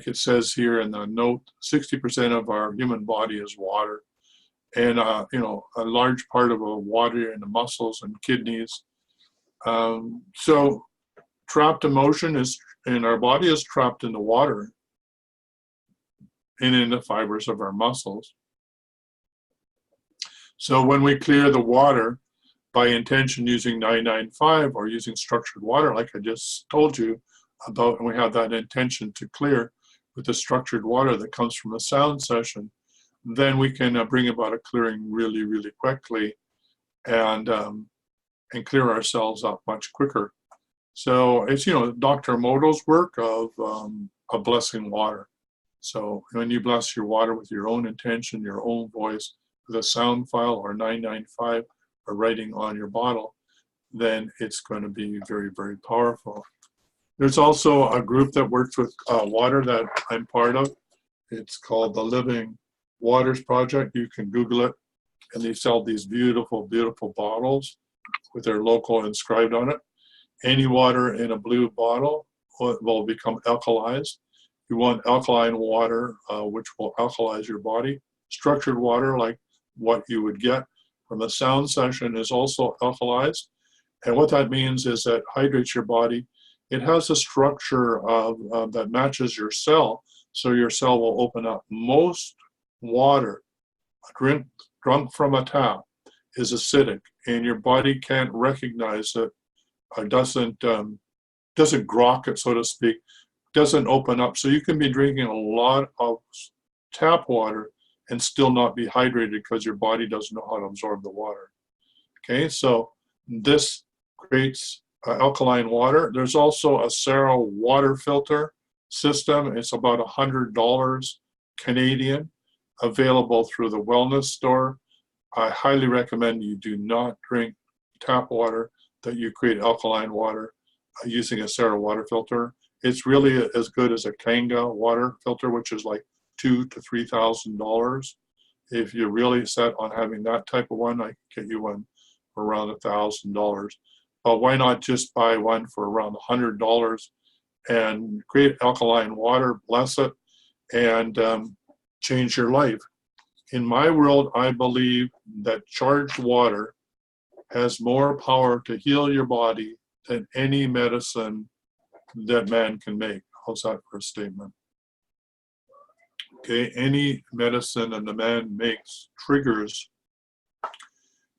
it says here in the note, 60% of our human body is water. And, a large part of the water in the muscles and kidneys. So trapped emotion is in our body is trapped in the water and in the fibers of our muscles. So when we clear the water by intention using 995 or using structured water, like I just told you about, and we have that intention to clear with the structured water that comes from a sound session, then we can bring about a clearing really, really quickly and clear ourselves up much quicker. So it's, Dr. Emoto's work of blessing water. So when you bless your water with your own intention, your own voice, with a sound file or 995 or writing on your bottle, then it's going to be very, very powerful. There's also a group that works with water that I'm part of. It's called the Living Waters Project. You can Google it, and they sell these beautiful, beautiful bottles with their logo inscribed on it. Any water in a blue bottle will become alkalized. You want alkaline water, which will alkalize your body. Structured water, like what you would get from a sound session, is also alkalized. And what that means is that hydrates your body. It has a structure that matches your cell, so your cell will open up. Most water drunk from a tap is acidic, and your body can't recognize it, doesn't grok it, so to speak, doesn't open up. So you can be drinking a lot of tap water and still not be hydrated because your body doesn't know how to absorb the water. Okay, so this creates alkaline water. There's also a Cero water filter system. It's about $100 Canadian, available through the wellness store. I highly recommend you do not drink tap water, that you create alkaline water using a Cero water filter. It's really as good as a Kanga water filter, which is like $2,000 to $3,000. If you're really set on having that type of one, I can get you one for around $1,000. But why not just buy one for around $100 and create alkaline water, bless it, and change your life? In my world, I believe that charged water has more power to heal your body than any medicine that man can make. How's that for a statement? Okay, any medicine that the man makes triggers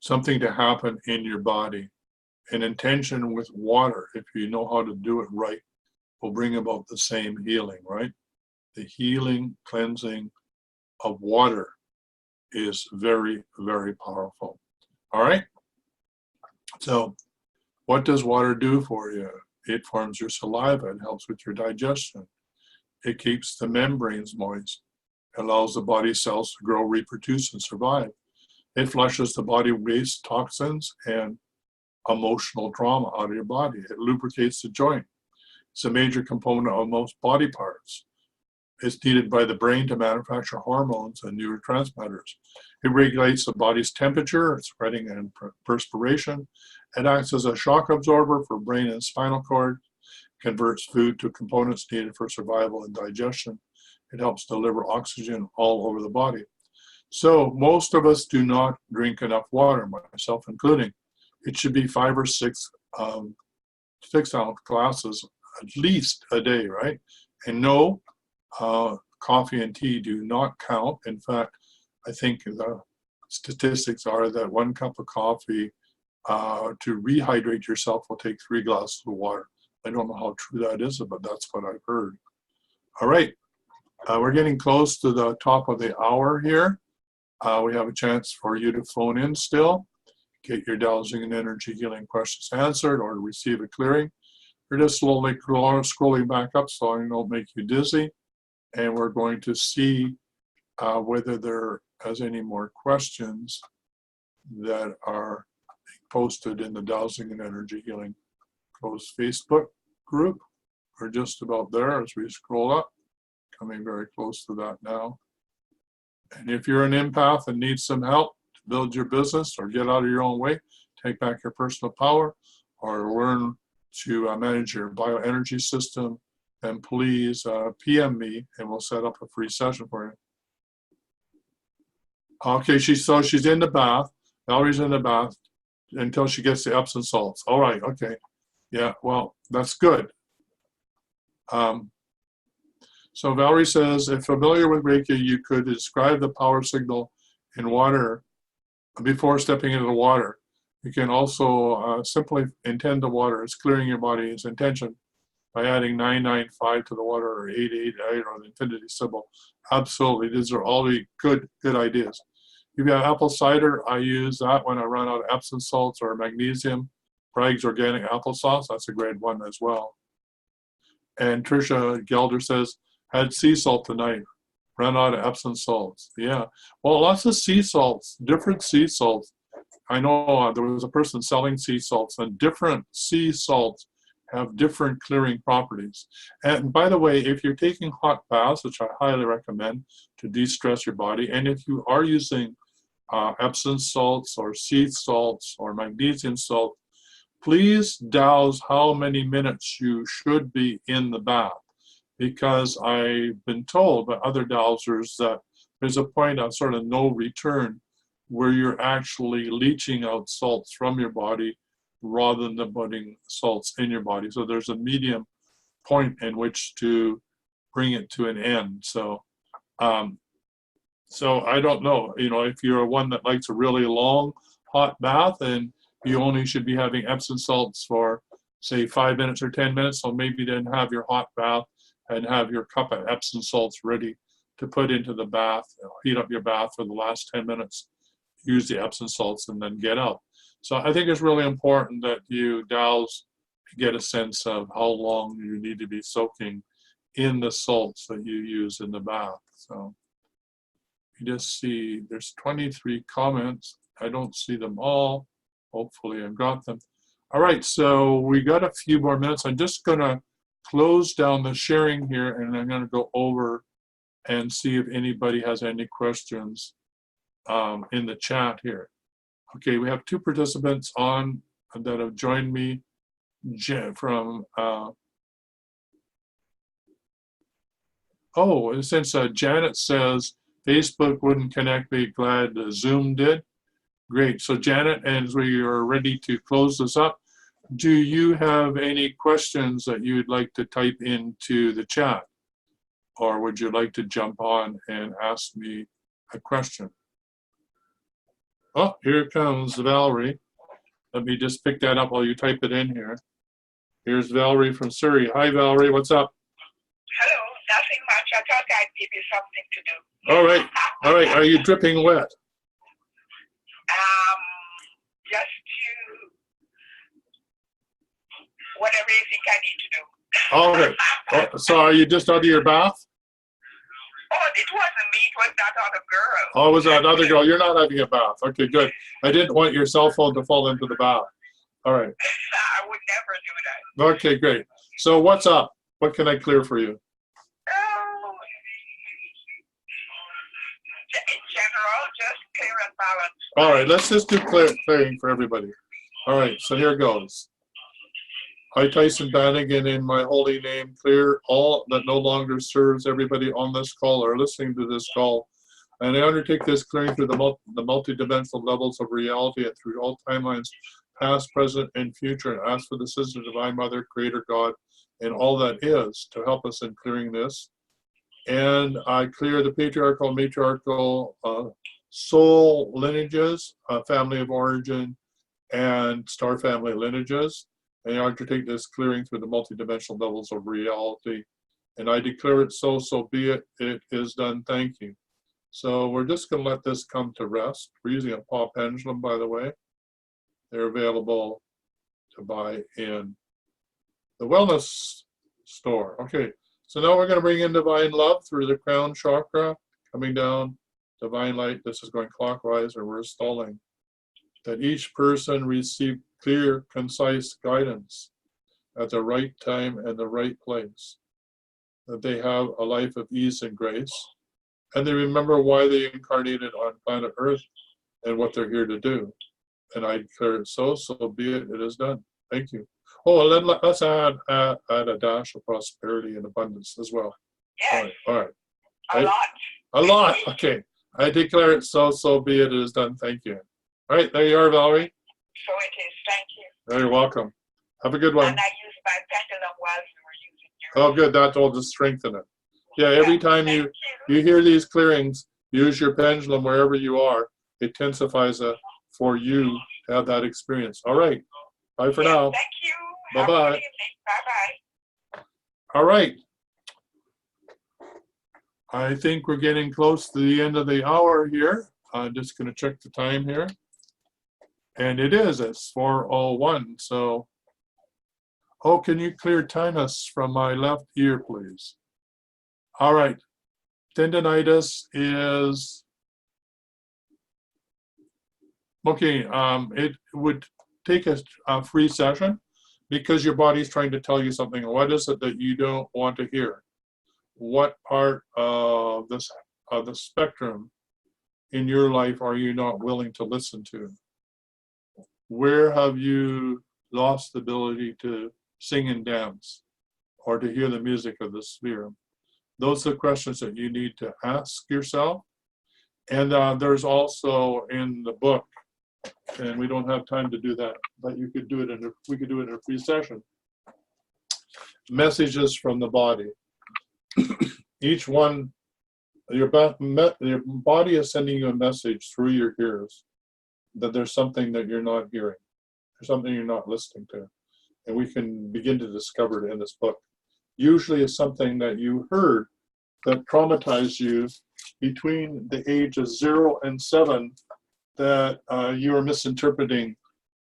something to happen in your body. An intention with water, if you know how to do it right, will bring about the same healing, right? The healing, cleansing of water is very, very powerful. All right? So what does water do for you? It forms your saliva. It helps with your digestion. It keeps the membranes moist. It allows the body cells to grow, reproduce, and survive. It flushes the body waste, toxins, and emotional trauma out of your body. It lubricates the joint. It's a major component of most body parts. It's needed by the brain to manufacture hormones and neurotransmitters. It regulates the body's temperature, sweating, and perspiration. It acts as a shock absorber for brain and spinal cord, converts food to components needed for survival and digestion. It helps deliver oxygen all over the body. So most of us do not drink enough water, myself including. It should be 5 or 6 6-ounce glasses at least a day, right? And no, coffee and tea do not count. In fact, I think the statistics are that 1 cup of coffee to rehydrate yourself will take 3 glasses of water. I don't know how true that is, but that's what I've heard. All right, we're getting close to the top of the hour here. We have a chance for you to phone in still, get your dowsing and energy healing questions answered, or receive a clearing. We're just slowly scrolling back up so I don't make you dizzy. And we're going to see whether there is any more questions that are posted in the Dowsing and Energy Healing closed Facebook group. We're just about there as we scroll up, coming very close to that now. And if you're an empath and need some help to build your business or get out of your own way, take back your personal power, or learn to manage your bioenergy system, then please PM me and we'll set up a free session for you. Okay, she's in the bath. Valerie's in the bath until she gets the Epsom salts. All right, okay. Yeah, well, that's good. So Valerie says, if familiar with Reiki, you could describe the power signal in water before stepping into the water. You can also simply intend the water as clearing your body's intention by adding 995 to the water, or 888, or the infinity symbol. Absolutely, these are all the good ideas. If you have apple cider, I use that when I run out of Epsom salts, or magnesium. Bragg's organic applesauce, that's a great one as well. And Tricia Gelder says, had sea salt tonight, ran out of Epsom salts. Yeah, well, lots of sea salts, different sea salts. I know there was a person selling sea salts, and different sea salts have different clearing properties. And by the way, if you're taking hot baths, which I highly recommend to de-stress your body, and if you are using Epsom salts or sea salts or magnesium salt, please douse how many minutes you should be in the bath, because I've been told by other dowsers that there's a point of sort of no return where you're actually leaching out salts from your body rather than putting salts in your body. So there's a medium point in which to bring it to an end. So so I don't know, you know, if you're one that likes a really long hot bath and you only should be having Epsom salts for say 5 minutes or 10 minutes, so maybe then have your hot bath and have your cup of Epsom salts ready to put into the bath, heat up your bath for the last 10 minutes, use the Epsom salts and then get out. So I think it's really important that you douse to get a sense of how long you need to be soaking in the salts that you use in the bath. So you just see there's 23 comments. I don't see them all. Hopefully I've got them. All right, so we got a few more minutes. I'm just gonna close down the sharing here and I'm gonna go over and see if anybody has any questions in the chat here. Okay, we have 2 participants on that have joined me from, since Janet says Facebook wouldn't connect, be glad Zoom did. Great, so Janet, as we are ready to close this up, do you have any questions that you'd like to type into the chat? Or would you like to jump on and ask me a question? Oh, here comes Valerie. Let me just pick that up while you type it in here. Here's Valerie from Surrey. Hi, Valerie, what's up? Hello, nothing much. I thought I'd give you something to do. All right, all right. Are you dripping wet? Just to whatever you think I need to do. All right. So are you just out of your bath? Oh, it wasn't me. It was that other girl. Oh, it was that other girl. You're not having a bath. Okay, good. I didn't want your cell phone to fall into the bath. All right. I would never do that. Okay, great. So what's up? What can I clear for you? In general, just clear and balance. All right, let's just do clearing for everybody. All right, so here goes. I, Tyhson Banighen, in my holy name, clear all that no longer serves everybody on this call or listening to this call. And I undertake this clearing through the multidimensional levels of reality and through all timelines, past, present, and future, and ask for the assistance of Divine Mother, Creator God, and all that is to help us in clearing this. And I clear the patriarchal, matriarchal soul lineages, family of origin, and star family lineages. And I undertake this clearing through the multidimensional levels of reality. And I declare it so, so be it. It is done. Thank you. So we're just going to let this come to rest. We're using a paw pendulum, by the way. They're available to buy in the wellness store. Okay, so now we're going to bring in divine love through the crown chakra, coming down, divine light. This is going clockwise, or we're stalling. That each person receive clear, concise guidance at the right time and the right place. That they have a life of ease and grace. And they remember why they incarnated on planet Earth and what they're here to do. And I declare it so, so be it, it is done. Thank you. Oh, and then let's add a dash of prosperity and abundance as well. Yes. All right. A lot. A lot, okay. I declare it so, so be it, it is done. Thank you. All right, there you are, Valerie. So it is. Thank you. You're welcome. Have a good one. And I use my pendulum while you were using yours. Oh, good. That will just strengthen it. Yeah, every time you hear these clearings, use your pendulum wherever you are. It intensifies for you to have that experience. All right. Bye for now. Thank you. Bye-bye. Bye-bye. All right. I think we're getting close to the end of the hour here. I'm just going to check the time here. And it is, it's 4:01. So, oh, can you clear tinnitus from my left ear, please? All right. Tendinitis is, okay, it would take a free session, because your body's trying to tell you something. What is it that you don't want to hear? What part of the spectrum in your life are you not willing to listen to? Where have you lost the ability to sing and dance or to hear the music of the sphere? Those are the questions that you need to ask yourself. And there's also in the book, and we don't have time to do that, but you could do it we could do it in a free session. Messages from the body. Each one, your body is sending you a message through your ears that there's something that you're not hearing. There's something you're not listening to. And we can begin to discover it in this book. Usually it's something that you heard that traumatized you between the age of 0 and 7 that you are misinterpreting.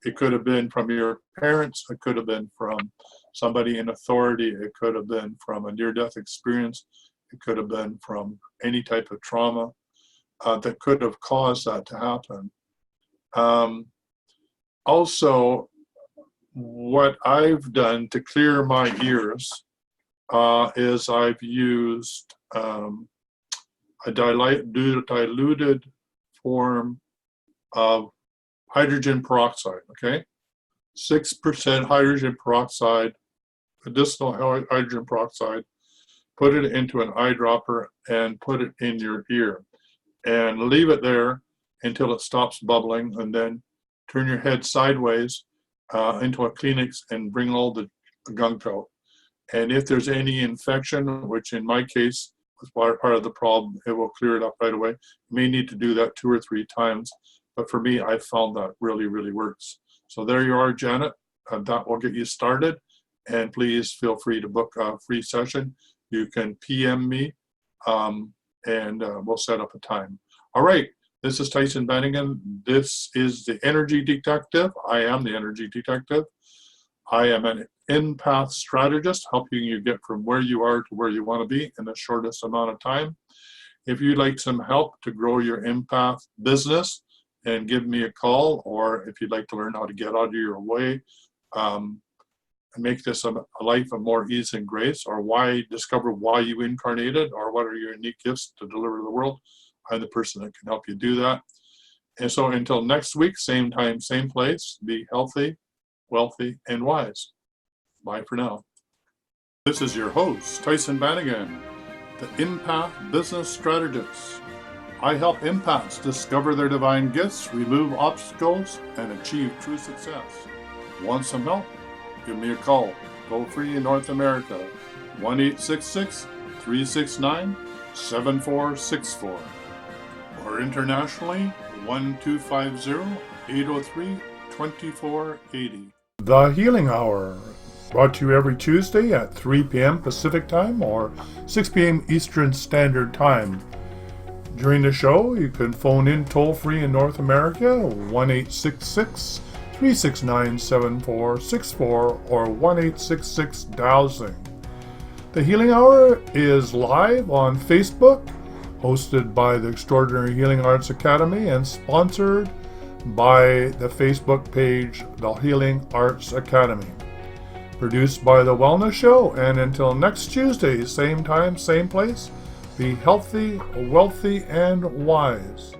It could have been from your parents. It could have been from somebody in authority. It could have been from a near-death experience. It could have been from any type of trauma that could have caused that to happen. Also, what I've done to clear my ears is I've used a diluted form of hydrogen peroxide, okay? 6% hydrogen peroxide, medicinal hydrogen peroxide, put it into an eyedropper and put it in your ear and leave it there until it stops bubbling, and then turn your head sideways into a Kleenex and bring all the gunk out. And if there's any infection, which in my case was part of the problem, it will clear it up right away. You may need to do that 2 or 3 times, but for me, I found that really, really works. So there you are, Janet. That will get you started. And please feel free to book a free session. You can PM me and we'll set up a time. All right, this is Tyhson Banighen. This is the Energy Detective. I am the Energy Detective. I am an empath strategist, helping you get from where you are to where you want to be in the shortest amount of time. If you'd like some help to grow your empath business, and give me a call, or if you'd like to learn how to get out of your way, and make this a life of more ease and grace, or discover why you incarnated, or what are your unique gifts to deliver to the world, I'm the person that can help you do that. And so until next week, same time, same place, be healthy, wealthy, and wise. Bye for now. This is your host, Tyhson Banighen, the Empath Business Strategist. I help empaths discover their divine gifts, remove obstacles, and achieve true success. Want some help? Give me a call. Toll free in North America, 1-866-369-7464. Or internationally, 1250-803-2480. The Healing Hour, brought to you every Tuesday at 3 p.m. Pacific Time or 6 p.m. Eastern Standard Time. During the show, you can phone in toll-free in North America, 1-866-369-7464 or 1-866-Dowsing. The Healing Hour is live on Facebook, hosted by the Extraordinary Healing Arts Academy and sponsored by the Facebook page, The Healing Arts Academy. Produced by The Wellness Show, and until next Tuesday, same time, same place, be healthy, wealthy, and wise.